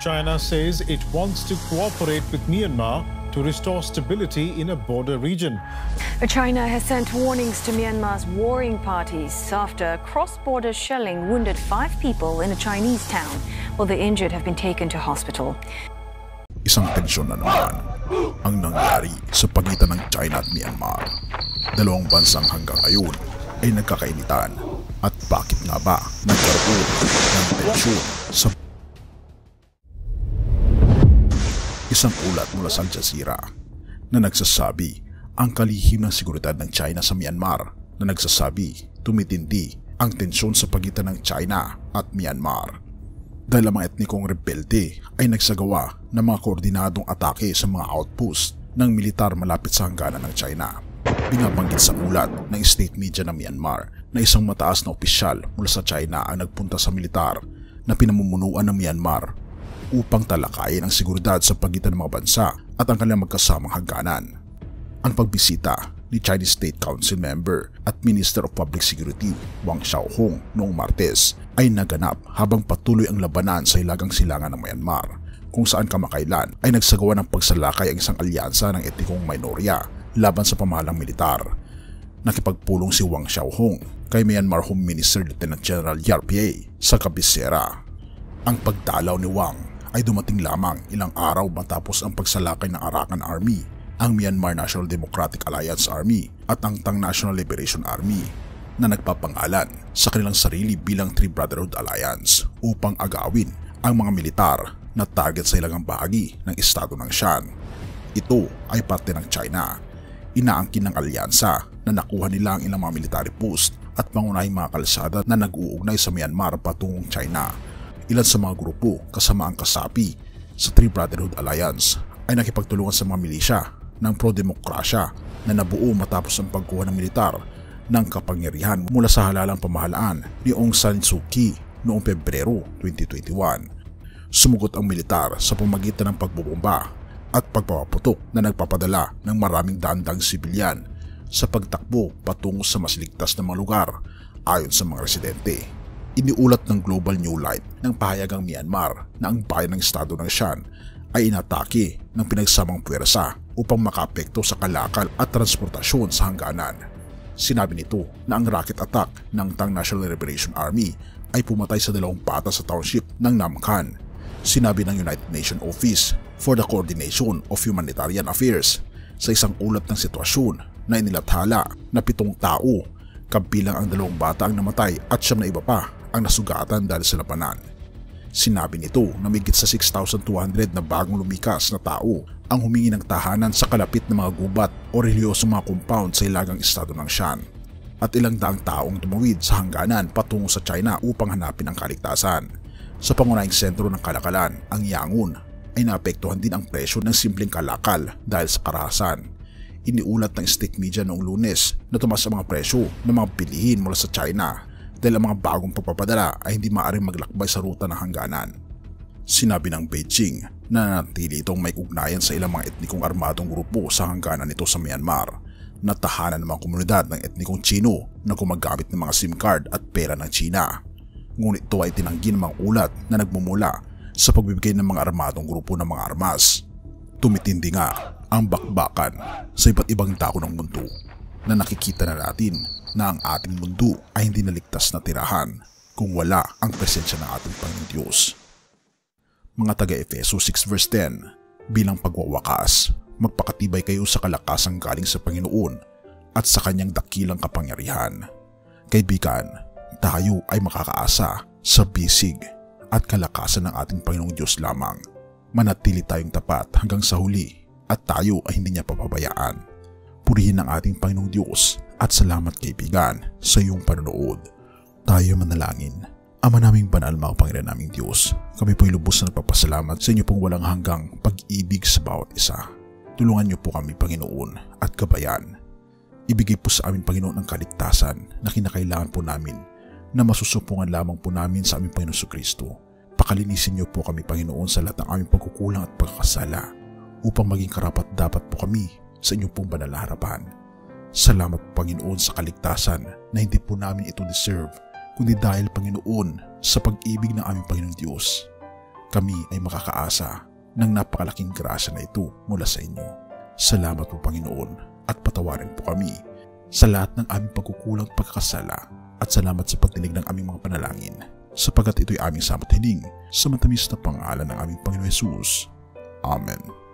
China says it wants to cooperate with Myanmar to restore stability in a border region. China has sent warnings to Myanmar's warring parties after cross-border shelling wounded 5 people in a Chinese town, while the injured have been taken to hospital. Isang tensyon na naman ang nangyari sa pagitan ng China at Myanmar. Dalawang bansang hanggang ngayon ay nagkakainitan. At bakit nga ba nagkaroon ng tensyon sa isang ulat mula sa Al Jazeera na nagsasabi ang kalihim ng seguridad ng China sa Myanmar na nagsasabi tumitindi ang tensyon sa pagitan ng China at Myanmar dahil ang mga etnikong rebelde ay nagsagawa ng mga koordinadong atake sa mga outpost ng militar malapit sa hangganan ng China. Binabanggit sa ulat ng state media ng Myanmar na isang mataas na opisyal mula sa China ang nagpunta sa militar na pinamumunuan ng Myanmar upang talakayin ang seguridad sa pagitan ng mga bansa at ang kanilang magkasamang hangganan. Ang pagbisita ni Chinese State Council member at Minister of Public Security Wang Xiaohong noong Martes ay naganap habang patuloy ang labanan sa hilagang silangan ng Myanmar, kung saan kamakailan ay nagsagawa ng pagsalakay ang isang alyansa ng etnikong minorya laban sa pamahalang militar. Nakipagpulong si Wang Xiaohong kay Myanmar Home Minister Lieutenant General Yar Pye sa kabisera. Ang pagdalaw ni Wang ay dumating lamang ilang araw matapos ang pagsalakay ng Arakan Army, ang Myanmar National Democratic Alliance Army at ang Tang National Liberation Army na nagpapangalan sa kanilang sarili bilang Three Brotherhood Alliance upang agawin ang mga militar na target sa ilang bahagi ng estado ng Shan. Ito ay parte ng China. Inaangkin ng alyansa na nakuha nila ang ilang mga military post at pangunahing mga kalsada na nag-uugnay sa Myanmar patungong China. Ilan sa mga grupo kasama ang kasapi sa Three Brotherhood Alliance ay nakipagtulungan sa mga milisya ng pro-demokrasya na nabuo matapos ang pagkuha ng militar ng kapangyarihan mula sa halalang pamahalaan ni Aung San Suu Kyi noong Pebrero 2021. Sumugot ang militar sa pamamagitan ng pagbobomba at pagpapaputok na nagpapadala ng maraming daang sibilyan sa pagtakbo patungo sa mas ligtas na mga lugar ayon sa mga residente. Iniulat ng Global New Light ng pahayagang Myanmar na ang bayan ng estado ng Shan ay inatake ng pinagsamang puwersa upang makaapekto sa kalakal at transportasyon sa hangganan. Sinabi nito na ang rocket attack ng Tang National Liberation Army ay pumatay sa 2 bata sa township ng Namkhan. Sinabi ng United Nations Office for the Coordination of Humanitarian Affairs sa isang ulat ng sitwasyon na inilathala na 7 tao, kabilang ang 2 bata ang namatay at 9 na iba pa ang nasugatan dahil sa labanan. Sinabi nito na mahigit sa 6,200 na bagong lumikas na tao ang humingi ng tahanan sa kalapit na mga gubat o reliyosong mga compound sa hilagang estado ng Shan, at ilang daang taong tumawid sa hangganan patungo sa China upang hanapin ang kaligtasan. Sa pangunahing sentro ng kalakalan, ang Yangon, ay naapektuhan din ang presyo ng simpleng kalakal dahil sa karahasan. Iniulat ng state media noong Lunes na tumaas ang mga presyo ng mga bilihin mula sa China dahil ang mga bagong pagpapadala ay hindi maaaring maglakbay sa ruta ng hangganan. Sinabi ng Beijing na nanatili itong may ugnayan sa ilang mga etnikong armadong grupo sa hangganan nito sa Myanmar, na tahanan ng mga komunidad ng etnikong Chino na gumagamit ng mga SIM card at pera ng China. Ngunit ito ay tinanggi ng mga ulat na nagmumula sa pagbibigay ng mga armadong grupo ng mga armas. Tumitindi nga ang bakbakan sa iba't ibang dako ng mundo na nakikita na natin na ang ating mundo ay hindi naligtas na tirahan kung wala ang presensya ng ating Panginoong Diyos. Mga taga-Efeso 6 verse 10, bilang pagwawakas, magpakatibay kayo sa kalakasang galing sa Panginoon at sa kanyang dakilang kapangyarihan. Kaibigan, tayo ay makakaasa sa bisig at kalakasan ng ating Panginoong Diyos lamang. Manatili tayong tapat hanggang sa huli at tayo ay hindi niya papabayaan. Purihin ang ating Panginoong Diyos at salamat kaibigan sa iyong panonood. Tayo manalangin. Ama naming banal, mga Panginoon naming Diyos, kami po'y lubos na nagpapasalamat sa inyo pong walang hanggang pag-ibig sa bawat isa. Tulungan niyo po kami, Panginoon, at gabayan. Ibigay po sa amin, Panginoon, ang kaligtasan na kinakailangan po namin, na masusupungan lamang po namin sa aming Panginoon Kristo. Pakalinisin niyo po kami, Panginoon, sa lahat ng aming pagkukulang at pagkakasala, upang maging karapat-dapat po kami sa inyong pong banal na harapan. Salamat po, Panginoon, sa kaligtasan na hindi po namin ito deserve, kundi dahil, Panginoon, sa pag-ibig ng aming Panginoong Diyos. kami ay makakaasa ng napakalaking grasya na ito mula sa inyo. Salamat po Panginoon at patawarin po kami sa lahat ng aming pagkukulang at pagkakasala at salamat sa pagdinig ng aming mga panalangin sapagkat ito'y aming samot hiling sa matamis na pangalan ng aming Panginoon Hesus. Amen.